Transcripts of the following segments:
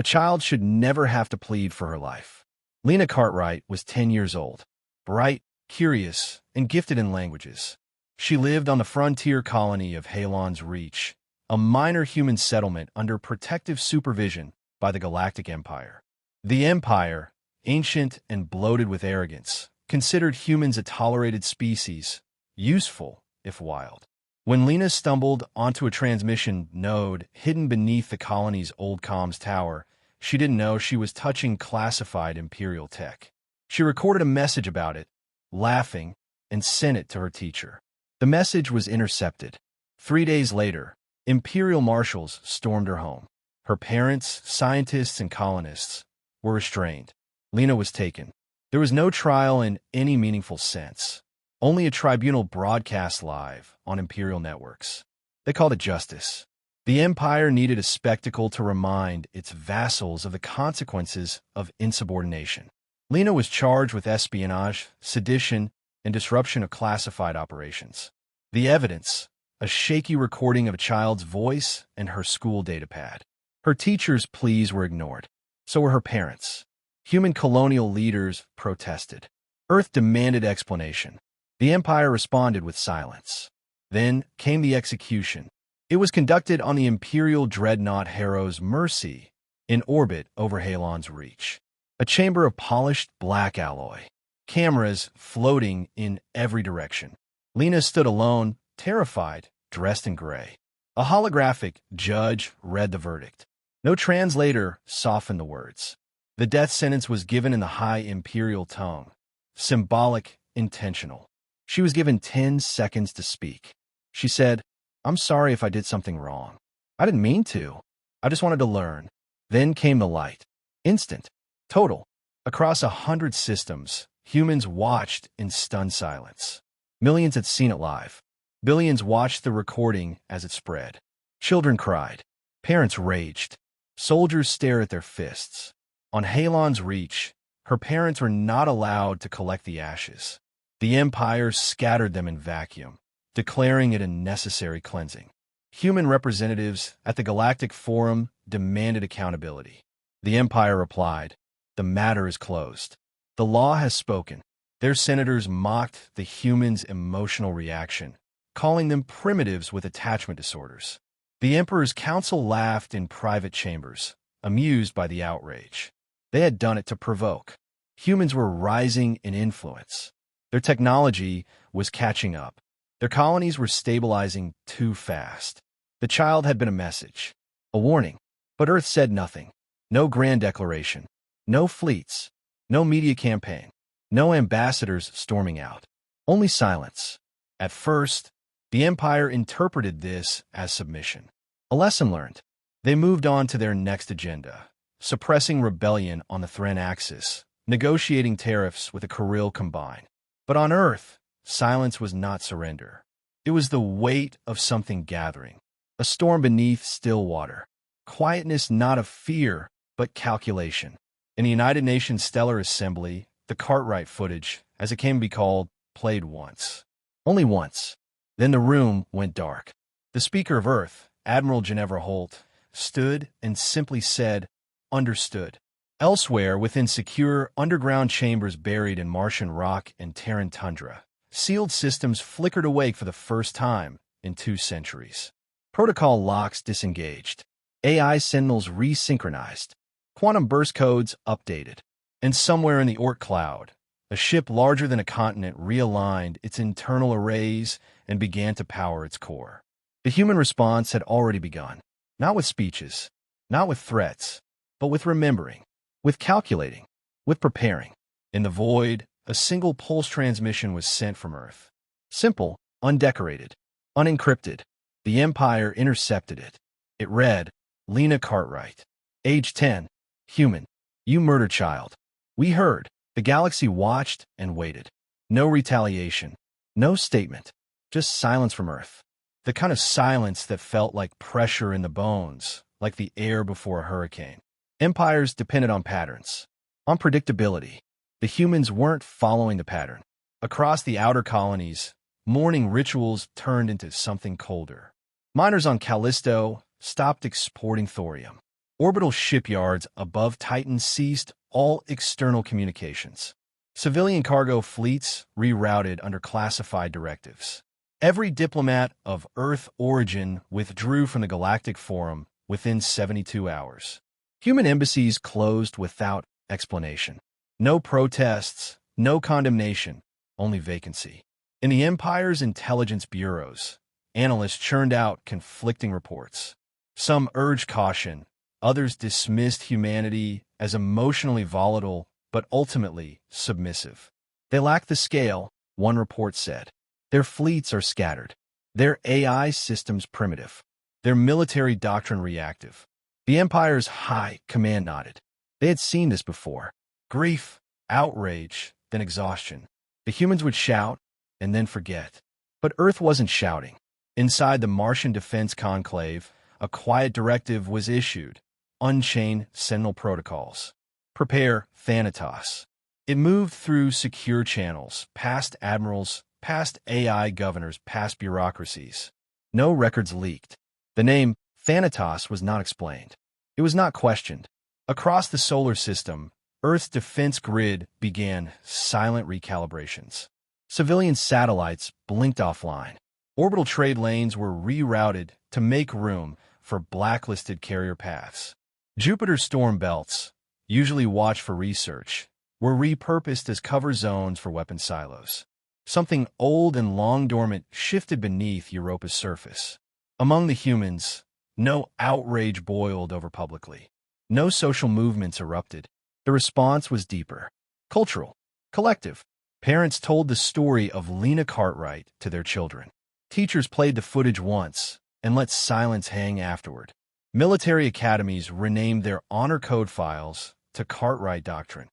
A child should never have to plead for her life. Lena Cartwright was 10 years old, bright, curious, and gifted in languages. She lived on the frontier colony of Halon's Reach, a minor human settlement under protective supervision by the Galactic Empire. The Empire, ancient and bloated with arrogance, considered humans a tolerated species, useful if wild. When Lena stumbled onto a transmission node hidden beneath the colony's old comms tower, she didn't know she was touching classified Imperial tech. She recorded a message about it, laughing, and sent it to her teacher. The message was intercepted. 3 days later, Imperial marshals stormed her home. Her parents, scientists, and colonists were restrained. Lena was taken. There was no trial in any meaningful sense, only a tribunal broadcast live on Imperial networks. They called it justice. The Empire needed a spectacle to remind its vassals of the consequences of insubordination. Lena was charged with espionage, sedition, and disruption of classified operations. The evidence: a shaky recording of a child's voice and her school datapad. Her teacher's pleas were ignored. So were her parents. Human colonial leaders protested. Earth demanded explanation. The Empire responded with silence. Then came the execution. It was conducted on the Imperial dreadnought Harrow's Mercy, in orbit over Halon's Reach. A chamber of polished black alloy. Cameras floating in every direction. Lena stood alone, terrified, dressed in gray. A holographic judge read the verdict. No translator softened the words. The death sentence was given in the high Imperial tongue. Symbolic, intentional. She was given 10 seconds to speak. She said, "I'm sorry if I did something wrong. I didn't mean to. I just wanted to learn." Then came the light. Instant. Total. Across 100 systems, humans watched in stunned silence. Millions had seen it live. Billions watched the recording as it spread. Children cried. Parents raged. Soldiers stared at their fists. On Halon's Reach, her parents were not allowed to collect the ashes. The Empire scattered them in vacuum, declaring it a necessary cleansing. Human representatives at the Galactic Forum demanded accountability. The Empire replied, "The matter is closed. The law has spoken." Their senators mocked the humans' emotional reaction, calling them primitives with attachment disorders. The Emperor's council laughed in private chambers, amused by the outrage. They had done it to provoke. Humans were rising in influence. Their technology was catching up. Their colonies were stabilizing too fast. The child had been a message, a warning, but Earth said nothing. No grand declaration, no fleets, no media campaign, no ambassadors storming out. Only silence. At first, the Empire interpreted this as submission. A lesson learned. They moved on to their next agenda, suppressing rebellion on the Thren axis, negotiating tariffs with the Kirill combined. But on Earth, silence was not surrender. It was the weight of something gathering, a storm beneath still water. Quietness not of fear, but calculation. In the United Nations Stellar Assembly, the Cartwright footage, as it came to be called, played once. Only once. Then the room went dark. The Speaker of Earth, Admiral Ginevra Holt, stood and simply said, "Understood." Elsewhere, within secure underground chambers buried in Martian rock and Terran tundra, sealed systems flickered awake for the first time in 2 centuries. Protocol locks disengaged. AI signals resynchronized. Quantum burst codes updated. And somewhere in the Oort cloud, a ship larger than a continent realigned its internal arrays and began to power its core. The human response had already begun. Not with speeches, not with threats, but with remembering, with calculating, with preparing. In the void, a single pulse transmission was sent from Earth. Simple, undecorated, unencrypted. The Empire intercepted it. It read, "Lena Cartwright, age 10, human. You murdered child. We heard." The galaxy watched and waited. No retaliation, no statement, just silence from Earth. The kind of silence that felt like pressure in the bones, like the air before a hurricane. Empires depended on patterns, on predictability. The humans weren't following the pattern. Across the outer colonies, mourning rituals turned into something colder. Miners on Callisto stopped exporting thorium. Orbital shipyards above Titan ceased all external communications. Civilian cargo fleets rerouted under classified directives. Every diplomat of Earth origin withdrew from the Galactic Forum within 72 hours. Human embassies closed without explanation. No protests, no condemnation, only vacancy. In the Empire's intelligence bureaus, analysts churned out conflicting reports. Some urged caution, others dismissed humanity as emotionally volatile but ultimately submissive. They lack the scale, one report said. Their fleets are scattered. Their AI systems primitive. Their military doctrine reactive. The Empire's high command nodded. They had seen this before. Grief, outrage, then exhaustion. The humans would shout and then forget. But Earth wasn't shouting. Inside the Martian Defense Conclave, a quiet directive was issued. Unchain Sentinel protocols. Prepare Thanatos. It moved through secure channels, past admirals, past AI governors, past bureaucracies. No records leaked. The name Thanatos was not explained. It was not questioned. Across the solar system, Earth's defense grid began silent recalibrations. Civilian satellites blinked offline. Orbital trade lanes were rerouted to make room for blacklisted carrier paths. Jupiter's storm belts, usually watched for research, were repurposed as cover zones for weapon silos. Something old and long dormant shifted beneath Europa's surface. Among the humans, no outrage boiled over publicly. No social movements erupted. The response was deeper. Cultural. Collective. Parents told the story of Lena Cartwright to their children. Teachers played the footage once and let silence hang afterward. Military academies renamed their honor code files to Cartwright Doctrine.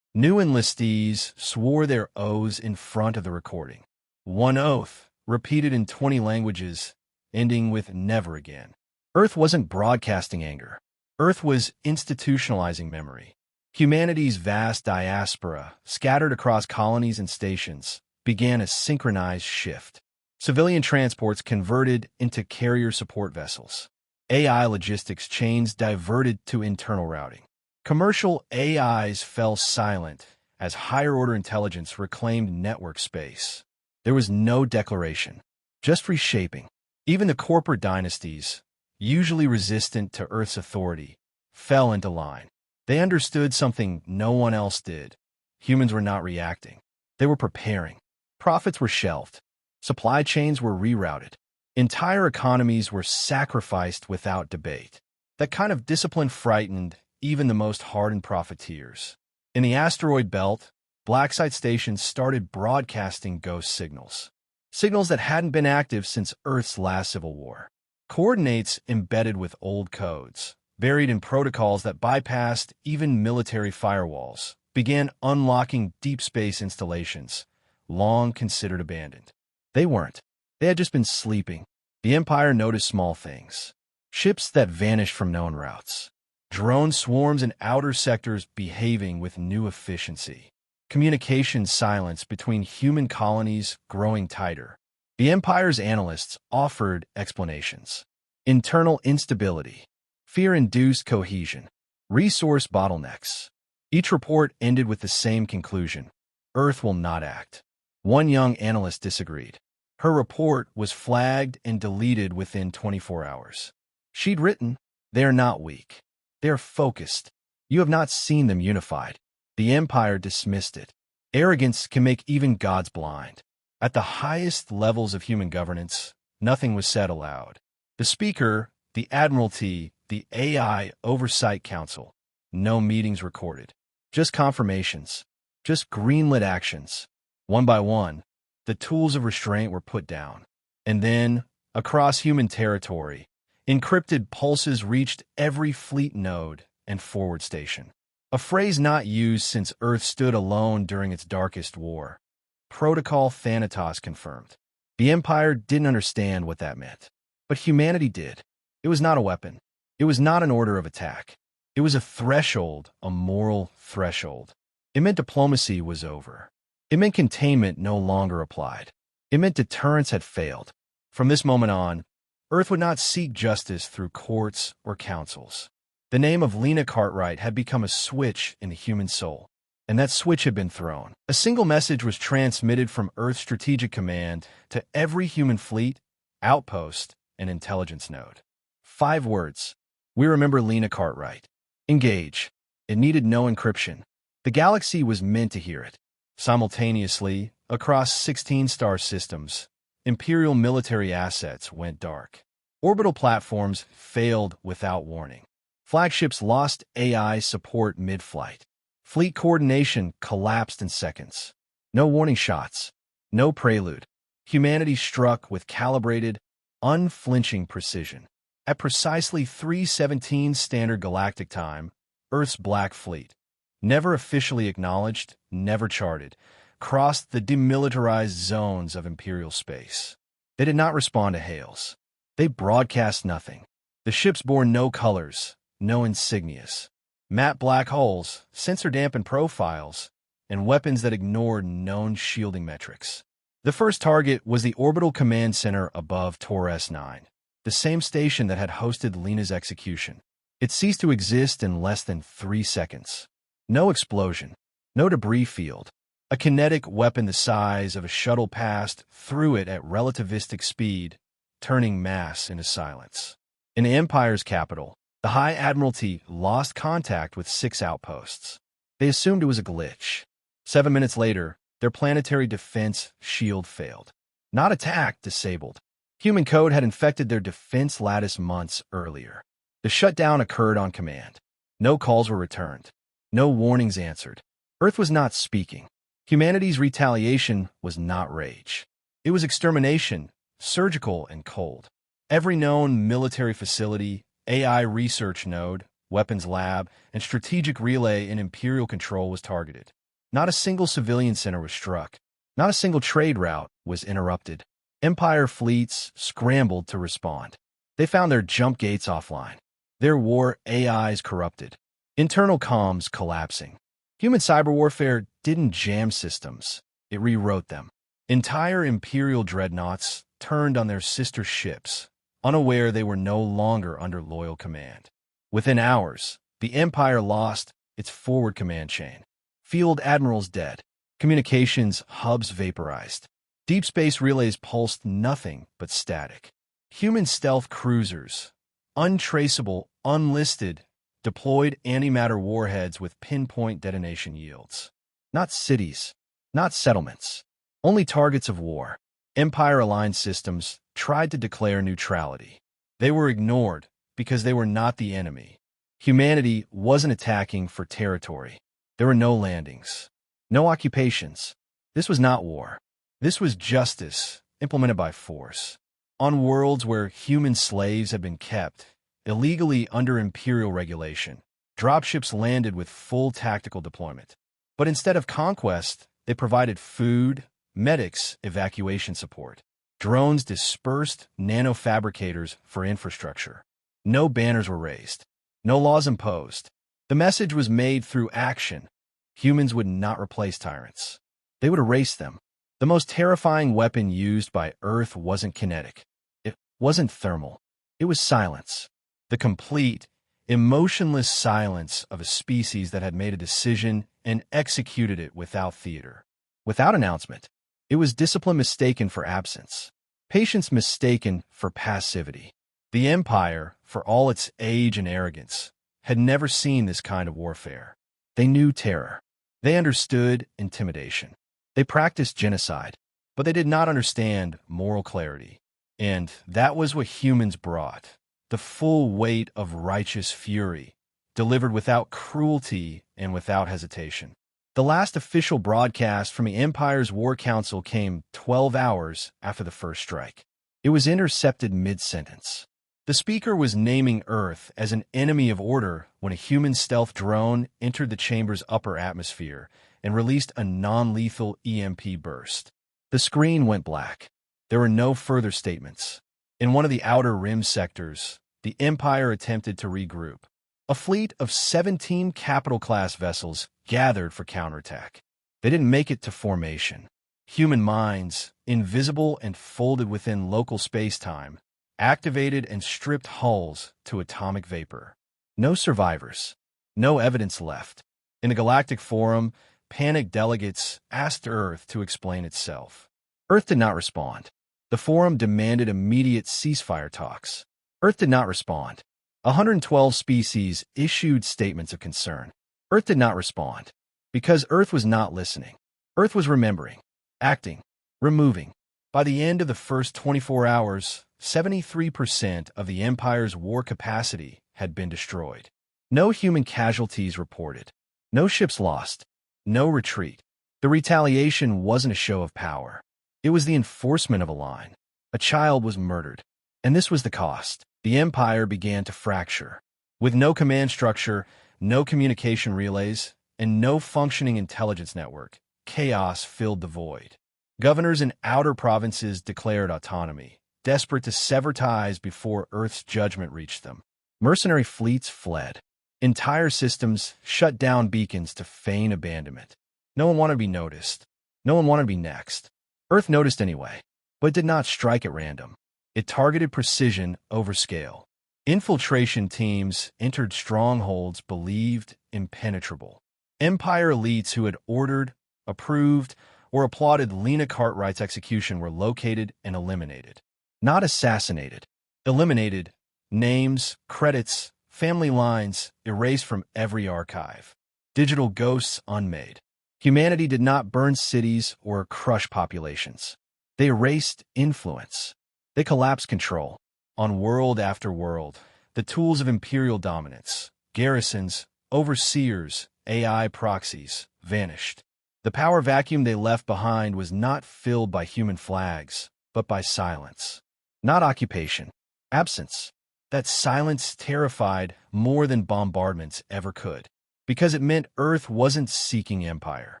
New enlistees swore their oaths in front of the recording. One oath, repeated in 20 languages, ending with never again. Earth wasn't broadcasting anger. Earth was institutionalizing memory. Humanity's vast diaspora, scattered across colonies and stations, began a synchronized shift. Civilian transports converted into carrier support vessels. AI logistics chains diverted to internal routing. Commercial AIs fell silent as higher-order intelligence reclaimed network space. There was no declaration, just reshaping. Even the corporate dynasties, usually resistant to Earth's authority, fell into line. They understood something no one else did. Humans were not reacting. They were preparing. Profits were shelved. Supply chains were rerouted. Entire economies were sacrificed without debate. That kind of discipline frightened even the most hardened profiteers. In the asteroid belt, black-site stations started broadcasting ghost signals. Signals that hadn't been active since Earth's last civil war. Coordinates embedded with old codes, buried in protocols that bypassed even military firewalls, began unlocking deep space installations, long considered abandoned. They weren't. They had just been sleeping. The Empire noticed small things. Ships that vanished from known routes. Drone swarms in outer sectors behaving with new efficiency. Communication silence between human colonies growing tighter. The Empire's analysts offered explanations. Internal instability. Fear-induced cohesion. Resource bottlenecks. Each report ended with the same conclusion. Earth will not act. One young analyst disagreed. Her report was flagged and deleted within 24 hours. She'd written, "They are not weak. They are focused. You have not seen them unified." The Empire dismissed it. Arrogance can make even gods blind. At the highest levels of human governance, nothing was said aloud. The Speaker, the Admiralty, the AI Oversight Council. No meetings recorded. Just confirmations. Just greenlit actions. One by one, the tools of restraint were put down. And then, across human territory, encrypted pulses reached every fleet node and forward station. A phrase not used since Earth stood alone during its darkest war. Protocol Thanatos confirmed. The Empire didn't understand what that meant. But humanity did. It was not a weapon. It was not an order of attack. It was a threshold, a moral threshold. It meant diplomacy was over. It meant containment no longer applied. It meant deterrence had failed. From this moment on, Earth would not seek justice through courts or councils. The name of Lena Cartwright had become a switch in the human soul, and that switch had been thrown. A single message was transmitted from Earth's Strategic Command to every human fleet, outpost, and intelligence node. 5 words. We remember Lena Cartwright. Engage. It needed no encryption. The galaxy was meant to hear it. Simultaneously, across 16 star systems, Imperial military assets went dark. Orbital platforms failed without warning. Flagships lost AI support mid-flight. Fleet coordination collapsed in seconds. No warning shots. No prelude. Humanity struck with calibrated, unflinching precision. At precisely 3:17 Standard Galactic Time, Earth's Black Fleet, never officially acknowledged, never charted, crossed the demilitarized zones of Imperial space. They did not respond to hails. They broadcast nothing. The ships bore no colors, no insignias. Matte black hulls, sensor-dampened profiles, and weapons that ignored known shielding metrics. The first target was the orbital command center above Taurus 9, the same station that had hosted Lena's execution. It ceased to exist in less than 3 seconds. No explosion, no debris field. A kinetic weapon the size of a shuttle passed through it at relativistic speed, turning mass into silence. In the Empire's capital, the High Admiralty lost contact with 6 outposts. They assumed it was a glitch. 7 minutes later, their planetary defense shield failed. Not attacked, disabled. Human code had infected their defense lattice months earlier. The shutdown occurred on command. No calls were returned. No warnings answered. Earth was not speaking. Humanity's retaliation was not rage. It was extermination, surgical and cold. Every known military facility, AI research node, weapons lab, and strategic relay in Imperial control was targeted. Not a single civilian center was struck. Not a single trade route was interrupted. Empire fleets scrambled to respond. They found their jump gates offline. Their war AIs corrupted. Internal comms collapsing. Human cyber warfare didn't jam systems. It rewrote them. Entire Imperial dreadnoughts turned on their sister ships, unaware they were no longer under loyal command. Within hours, the Empire lost its forward command chain. Field admirals dead. Communications hubs vaporized. Deep space relays pulsed nothing but static. Human stealth cruisers, untraceable, unlisted, deployed antimatter warheads with pinpoint detonation yields. Not cities, not settlements, only targets of war. Empire-aligned systems tried to declare neutrality. They were ignored because they were not the enemy. Humanity wasn't attacking for territory. There were no landings, no occupations. This was not war. This was justice implemented by force. On worlds where human slaves had been kept, illegally under Imperial regulation, dropships landed with full tactical deployment. But instead of conquest, they provided food, medics, evacuation support. Drones dispersed nanofabricators for infrastructure. No banners were raised. No laws imposed. The message was made through action. Humans would not replace tyrants. They would erase them. The most terrifying weapon used by Earth wasn't kinetic. It wasn't thermal. It was silence. The complete, emotionless silence of a species that had made a decision and executed it without theater, without announcement. It was discipline mistaken for absence, patience mistaken for passivity. The Empire, for all its age and arrogance, had never seen this kind of warfare. They knew terror. They understood intimidation. They practiced genocide, but they did not understand moral clarity. And that was what humans brought. The full weight of righteous fury, delivered without cruelty and without hesitation. The last official broadcast from the Empire's War Council came 12 hours after the first strike. It was intercepted mid-sentence. The speaker was naming Earth as an enemy of order when a human stealth drone entered the chamber's upper atmosphere and released a non-lethal EMP burst. The screen went black. There were no further statements. In one of the outer rim sectors, the Empire attempted to regroup. A fleet of 17 capital-class vessels gathered for counterattack. They didn't make it to formation. Human minds, invisible and folded within local space-time, activated and stripped hulls to atomic vapor. No survivors. No evidence left. In the Galactic Forum, panicked delegates asked Earth to explain itself. Earth did not respond. The Forum demanded immediate ceasefire talks. Earth did not respond. 112 species issued statements of concern. Earth did not respond. Because Earth was not listening. Earth was remembering, acting, removing. By the end of the first 24 hours, 73% of the Empire's war capacity had been destroyed. No human casualties reported. No ships lost. No retreat. The retaliation wasn't a show of power. It was the enforcement of a line. A child was murdered. And this was the cost. The Empire began to fracture. With no command structure, no communication relays, and no functioning intelligence network, chaos filled the void. Governors in outer provinces declared autonomy, desperate to sever ties before Earth's judgment reached them. Mercenary fleets fled. Entire systems shut down beacons to feign abandonment. No one wanted to be noticed. No one wanted to be next. Earth noticed anyway, but did not strike at random. It targeted precision over scale. Infiltration teams entered strongholds believed impenetrable. Empire elites who had ordered, approved, or applauded Lena Cartwright's execution were located and eliminated. Not assassinated. Eliminated. Names, credits, family lines erased from every archive. Digital ghosts unmade. Humanity did not burn cities or crush populations. They erased influence. They collapsed control. On world after world, the tools of imperial dominance, garrisons, overseers, AI proxies, vanished. The power vacuum they left behind was not filled by human flags, but by silence. Not occupation. Absence. That silence terrified more than bombardments ever could, because it meant Earth wasn't seeking empire.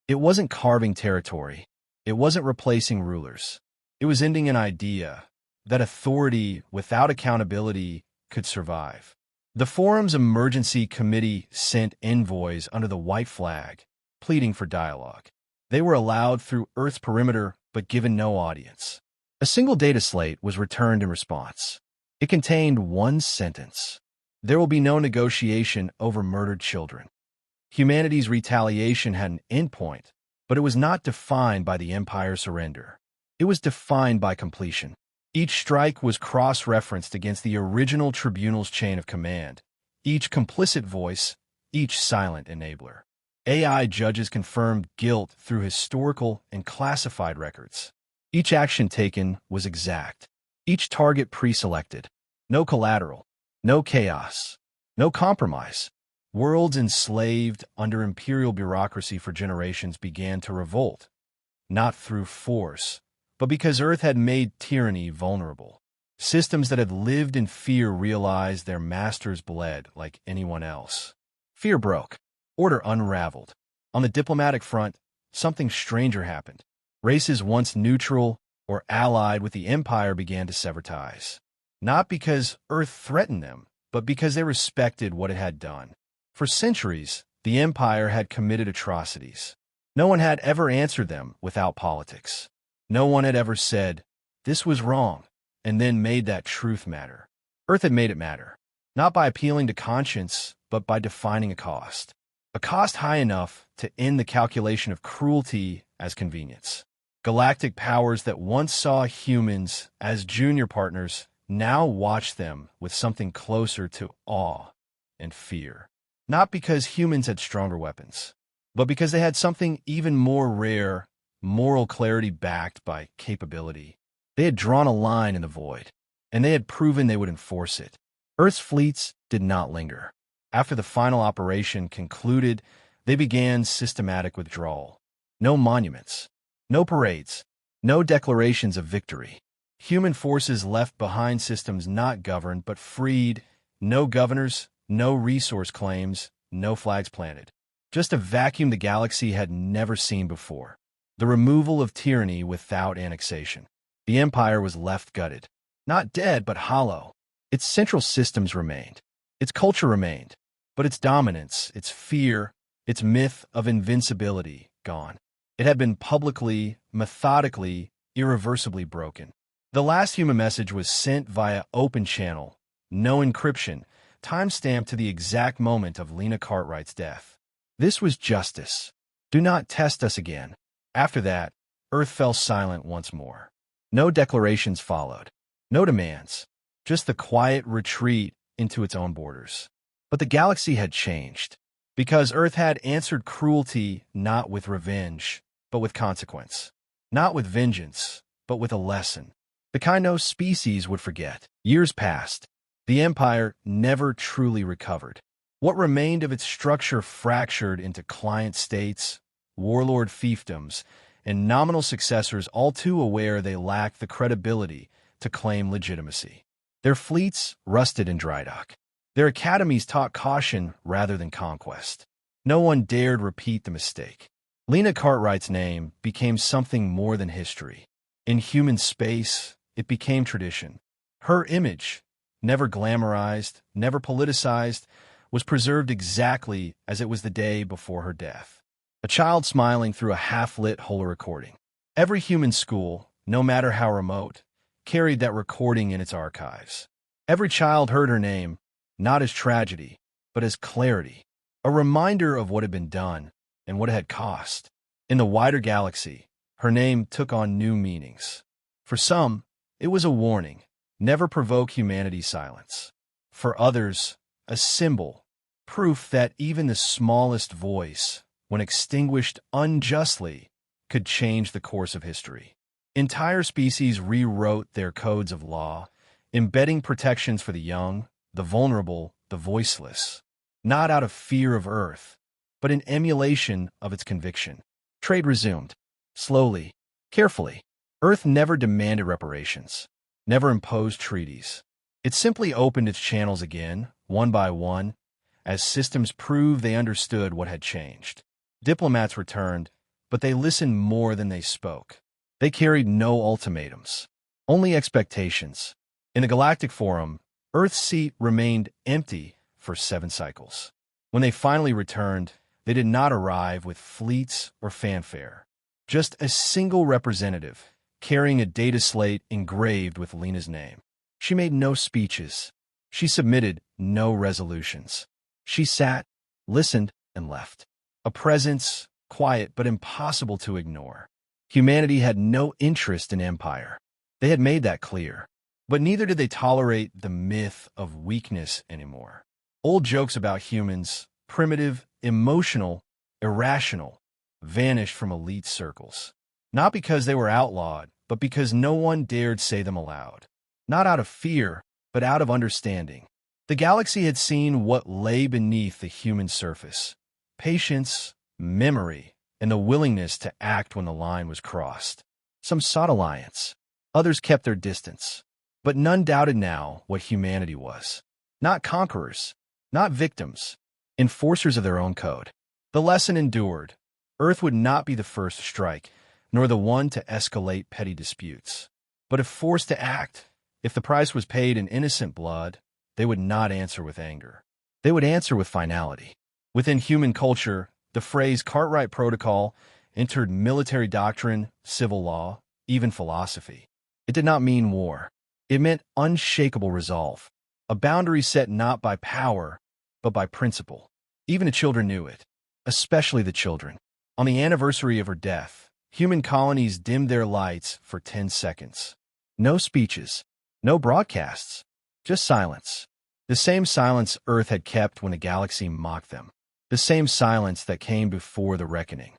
It wasn't carving territory. It wasn't replacing rulers. It was ending an idea that authority without accountability could survive. The Forum's emergency committee sent envoys under the white flag, pleading for dialogue. They were allowed through Earth's perimeter, but given no audience. A single data slate was returned in response. It contained one sentence. There will be no negotiation over murdered children. Humanity's retaliation had an endpoint, but it was not defined by the Empire's surrender. It was defined by completion. Each strike was cross-referenced against the original tribunal's chain of command, each complicit voice, each silent enabler. AI judges confirmed guilt through historical and classified records. Each action taken was exact. Each target pre-selected. No collateral. No chaos. No compromise. Worlds enslaved under imperial bureaucracy for generations began to revolt, not through force, but because Earth had made tyranny vulnerable. Systems that had lived in fear realized their masters bled like anyone else. Fear broke. Order unraveled. On the diplomatic front, something stranger happened. Races once neutral or allied with the Empire began to sever ties. Not because Earth threatened them, but because they respected what it had done. For centuries, the Empire had committed atrocities. No one had ever answered them without politics. No one had ever said, "This was wrong," and then made that truth matter. Earth had made it matter, not by appealing to conscience, but by defining a cost. A cost high enough to end the calculation of cruelty as convenience. Galactic powers that once saw humans as junior partners now watched them with something closer to awe and fear. Not because humans had stronger weapons, but because they had something even more rare, moral clarity backed by capability. They had drawn a line in the void, and they had proven they would enforce it. Earth's fleets did not linger. After the final operation concluded, they began systematic withdrawal. No monuments. No parades. No declarations of victory. Human forces left behind systems not governed but freed. No governors, no resource claims, no flags planted. Just a vacuum the galaxy had never seen before. The removal of tyranny without annexation. The Empire was left gutted. Not dead, but hollow. Its central systems remained. Its culture remained. But its dominance, its fear, its myth of invincibility, gone. It had been publicly, methodically, irreversibly broken. The last human message was sent via open channel, no encryption, time-stamped to the exact moment of Lena Cartwright's death. This was justice. Do not test us again. After that, Earth fell silent once more. No declarations followed. No demands. Just the quiet retreat into its own borders. But the galaxy had changed. Because Earth had answered cruelty not with revenge, but with consequence. Not with vengeance, but with a lesson. The kind no species would forget. Years passed. The Empire never truly recovered. What remained of its structure fractured into client states, warlord fiefdoms, and nominal successors all too aware they lacked the credibility to claim legitimacy. Their fleets rusted in dry dock. Their academies taught caution rather than conquest. No one dared repeat the mistake. Lena Cartwright's name became something more than history. In human space, it became tradition. Her image, never glamorized, never politicized, was preserved exactly as it was the day before her death. A child smiling through a half-lit holorecording. Every human school, no matter how remote, carried that recording in its archives. Every child heard her name, not as tragedy, but as clarity, a reminder of what had been done and what it had cost. In the wider galaxy, her name took on new meanings. For some, it was a warning, never provoke humanity's silence. For others, a symbol, proof that even the smallest voice, when extinguished unjustly, could change the course of history. Entire species rewrote their codes of law, embedding protections for the young, the vulnerable, the voiceless, not out of fear of Earth, but in emulation of its conviction. Trade resumed. Slowly, carefully. Earth never demanded reparations, never imposed treaties. It simply opened its channels again, one by one, as systems proved they understood what had changed. Diplomats returned, but they listened more than they spoke. They carried no ultimatums, only expectations. In the Galactic Forum, Earth's seat remained empty for 7 cycles. When they finally returned, they did not arrive with fleets or fanfare. Just a single representative, carrying a data slate engraved with Lena's name. She made no speeches. She submitted no resolutions. She sat, listened, and left. A presence, quiet but impossible to ignore. Humanity had no interest in empire. They had made that clear. But neither did they tolerate the myth of weakness anymore. Old jokes about humans, primitive, emotional, irrational, vanished from elite circles. Not because they were outlawed, but because no one dared say them aloud. Not out of fear, but out of understanding. The galaxy had seen what lay beneath the human surface. Patience, memory, and the willingness to act when the line was crossed. Some sought alliance. Others kept their distance. But none doubted now what humanity was. Not conquerors, not victims, enforcers of their own code. The lesson endured. Earth would not be the first to strike, nor the one to escalate petty disputes. But if forced to act, if the price was paid in innocent blood, they would not answer with anger. They would answer with finality. Within human culture, the phrase Cartwright Protocol entered military doctrine, civil law, even philosophy. It did not mean war. It meant unshakable resolve, a boundary set not by power, but by principle. Even the children knew it, especially the children. On the anniversary of her death, human colonies dimmed their lights for 10 seconds. No speeches, no broadcasts, just silence. The same silence Earth had kept when the galaxy mocked them. The same silence that came before the reckoning.